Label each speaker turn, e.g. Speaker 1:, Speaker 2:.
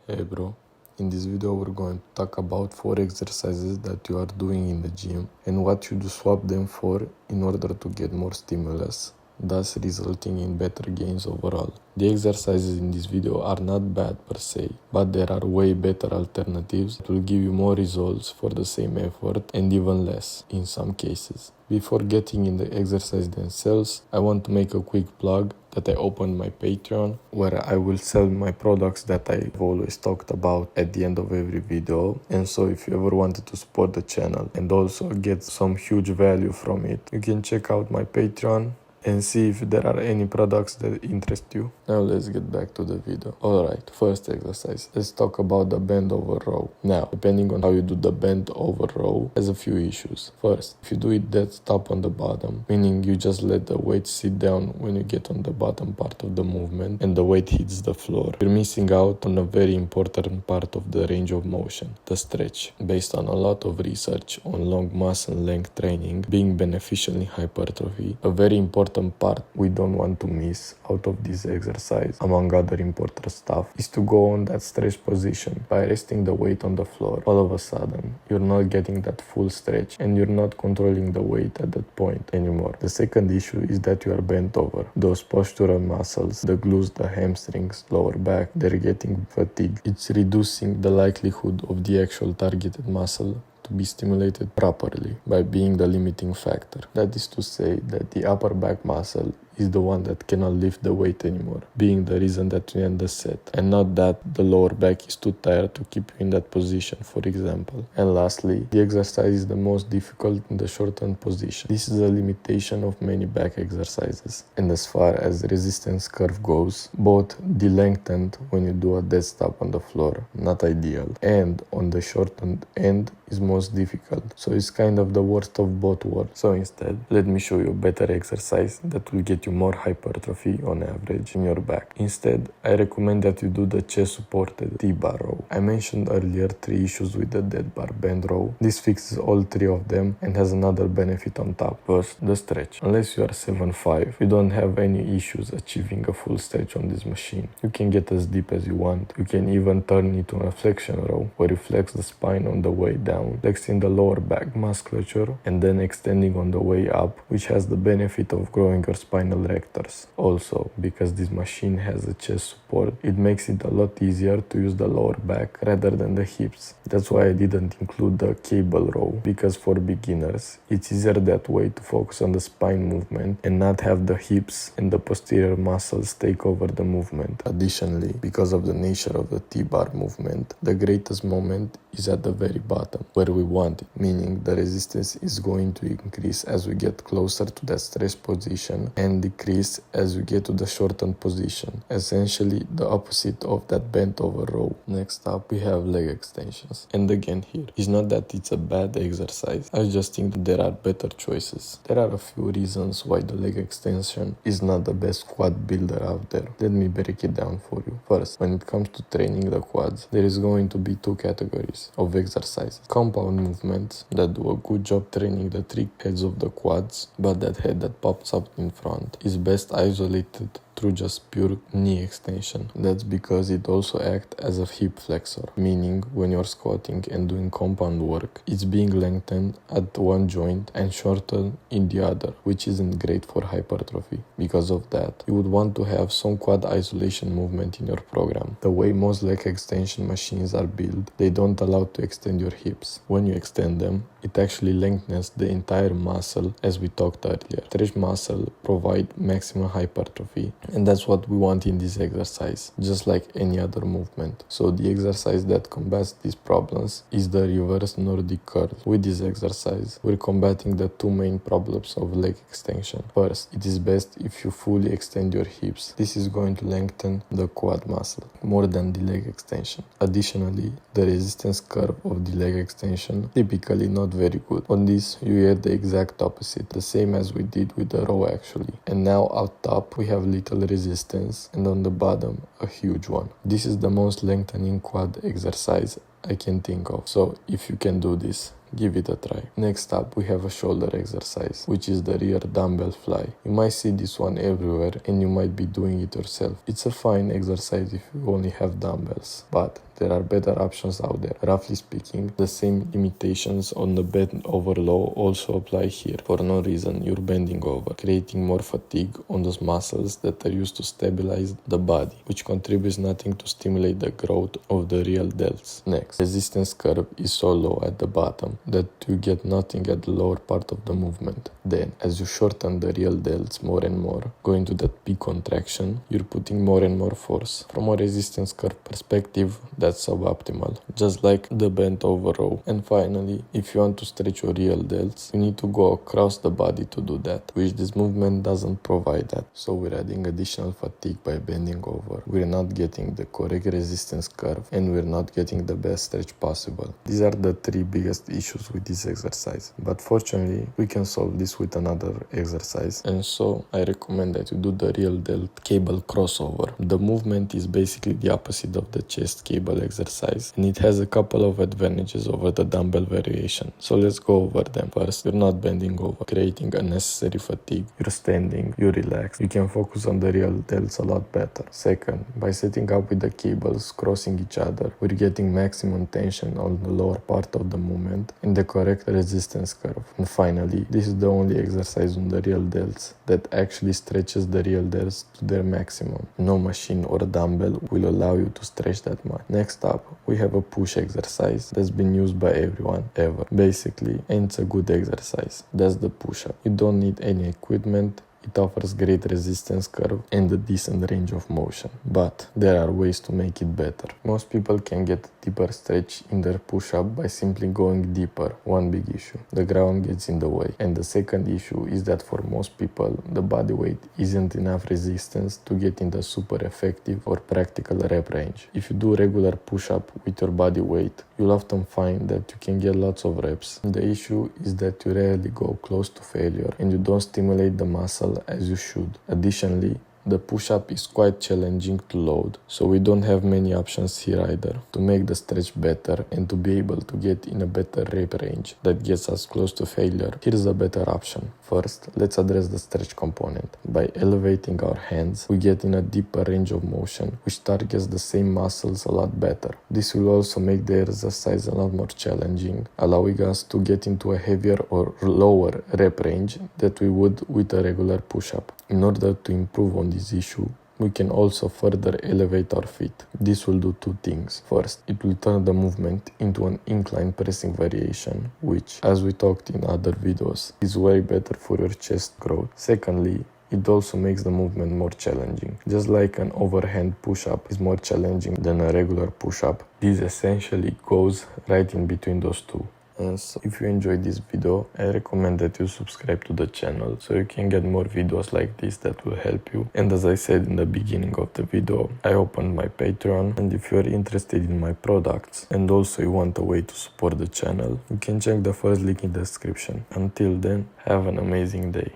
Speaker 1: Hey bro, in this video we're going to talk about 4 exercises that you are doing in the gym and what should you swap them for in order to get more stimulus, thus resulting in better gains overall. The exercises in this video are not bad per se, but there are way better alternatives that will give you more results for the same effort and even less in some cases. Before getting in the exercise themselves, I want to make a quick plug that I opened my Patreon where I will sell my products that I've always talked about at the end of every video. And so if you ever wanted to support the channel and also get some huge value from it, you can check out my Patreon and see if there are any products that interest you. Now let's get back to the video. Alright, first exercise. Let's talk about the bend over row. Now, depending on how you do the bend over row, has a few issues. First, if you do it dead stop on the bottom, meaning you just let the weight sit down when you get on the bottom part of the movement and the weight hits the floor, you're missing out on a very important part of the range of motion, the stretch. Based on a lot of research on long muscle length training being beneficial in hypertrophy, a very important part we don't want to miss out of this exercise, among other important stuff, is to go on that stretch position by resting the weight on the floor. All of a sudden, you're not getting that full stretch and you're not controlling the weight at that point anymore. The second issue is that you are bent over. Those postural muscles, the glutes, the hamstrings, lower back, they're getting fatigued. It's reducing the likelihood of the actual targeted muscle to be stimulated properly by being the limiting factor. That is to say that the upper back muscle is the one that cannot lift the weight anymore, being the reason that you end the set, and not that the lower back is too tired to keep you in that position, for example. And lastly, the exercise is the most difficult in the shortened position. This is a limitation of many back exercises. And as far as the resistance curve goes, both the lengthened when you do a dead stop on the floor, not ideal, and on the shortened end is most difficult. So it's kind of the worst of both worlds. So instead, let me show you a better exercise that will get you more hypertrophy on average in your back. Instead, I recommend that you do the chest supported T-bar row. I mentioned earlier 3 issues with the dead bar bend row. This fixes all 3 of them and has another benefit on top. First, the stretch. Unless you are 7'5", you don't have any issues achieving a full stretch on this machine. You can get as deep as you want. You can even turn it to a flexion row where you flex the spine on the way down, flexing the lower back musculature and then extending on the way up, which has the benefit of growing your spinal rectors. Also, because this machine has a chest support, it makes it a lot easier to use the lower back rather than the hips. That's why I didn't include the cable row, because for beginners, it's easier that way to focus on the spine movement and not have the hips and the posterior muscles take over the movement. Additionally, because of the nature of the T-bar movement, the greatest moment is at the very bottom, where we want it, meaning the resistance is going to increase as we get closer to that stretch position and decrease as we get to the shortened position, essentially the opposite of that bent over row. Next up, we have leg extensions. And again here, it's not that it's a bad exercise, I just think that there are better choices. There are a few reasons why the leg extension is not the best quad builder out there. Let me break it down for you. First, when it comes to training the quads, there is going to be 2 categories of exercises. Compound movements that do a good job training the 3 heads of the quads, but that head that pops up in front is best isolated through just pure knee extension. That's because it also acts as a hip flexor, meaning when you're squatting and doing compound work, it's being lengthened at one joint and shortened in the other, which isn't great for hypertrophy. Because of that, you would want to have some quad isolation movement in your program. The way most leg extension machines are built, they don't allow to extend your hips. When you extend them, it actually lengthens the entire muscle, as we talked earlier. Stretch muscle provide maximum hypertrophy, and that's what we want in this exercise, just like any other movement. So the exercise that combats these problems is the reverse Nordic curl. With this exercise, we're combating the 2 main problems of leg extension. First, it is best if you fully extend your hips. This is going to lengthen the quad muscle more than the leg extension. Additionally, the resistance curve of the leg extension typically not very good. On this, you get the exact opposite, the same as we did with the row actually. And now out top, we have little resistance, and on the bottom, a huge one. This is the most lengthening quad exercise I can think of. So if you can do this, give it a try. Next up, we have a shoulder exercise, which is the rear dumbbell fly. You might see this one everywhere and you might be doing it yourself. It's a fine exercise if you only have dumbbells, but there are better options out there. Roughly speaking, the same limitations on the bend over low also apply here. For no reason, you're bending over, creating more fatigue on those muscles that are used to stabilize the body, which contributes nothing to stimulate the growth of the real delts. Next, resistance curve is so low at the bottom that you get nothing at the lower part of the movement. Then, as you shorten the real delts more and more, going to that peak contraction, you're putting more and more force. From a resistance curve perspective, that's suboptimal, just like the bent over row. And finally, if you want to stretch your real delts, you need to go across the body to do that, which this movement doesn't provide that. So we're adding additional fatigue by bending over. We're not getting the correct resistance curve, and we're not getting the best stretch possible. These are the three biggest issues with this exercise, but fortunately we can solve this with another exercise, and so I recommend that you do the real delt cable crossover. The movement is basically the opposite of the chest cable exercise, and it has a couple of advantages over the dumbbell variation. So let's go over them. First, you're not bending over, creating unnecessary fatigue. You're standing, you relax, you can focus on the real delts a lot better. Second, by setting up with the cables crossing each other, we're getting maximum tension on the lower part of the movement and the correct resistance curve. And finally, this is the only exercise on the real delts that actually stretches the real delts to their maximum. No machine or dumbbell will allow you to stretch that much. Next up, we have a push exercise that's been used by everyone ever, basically, and it's a good exercise. That's the push-up. You don't need any equipment. It offers great resistance curve and a decent range of motion, but there are ways to make it better. Most people can get a deeper stretch in their push-up by simply going deeper. One big issue: the ground gets in the way. And the second issue is that for most people, the body weight isn't enough resistance to get in the super effective or practical rep range. If you do regular push-up with your body weight, you'll often find that you can get lots of reps. The issue is that you rarely go close to failure and you don't stimulate the muscle as you should. Additionally, the push-up is quite challenging to load, so we don't have many options here either. To make the stretch better and to be able to get in a better rep range that gets us close to failure, here's a better option. First, let's address the stretch component. By elevating our hands, we get in a deeper range of motion, which targets the same muscles a lot better. This will also make the exercise a lot more challenging, allowing us to get into a heavier or lower rep range that we would with a regular push-up. In order to improve on this issue, we can also further elevate our feet. This will do two things. First, it will turn the movement into an incline pressing variation, which, as we talked in other videos, is way better for your chest growth. Secondly, it also makes the movement more challenging. Just like an overhand push-up is more challenging than a regular push-up, this essentially goes right in between those two. And so if you enjoyed this video, I recommend that you subscribe to the channel so you can get more videos like this that will help you. And as I said in the beginning of the video, I opened my Patreon, and if you are interested in my products and also you want a way to support the channel, you can check the first link in the description. Until then, have an amazing day.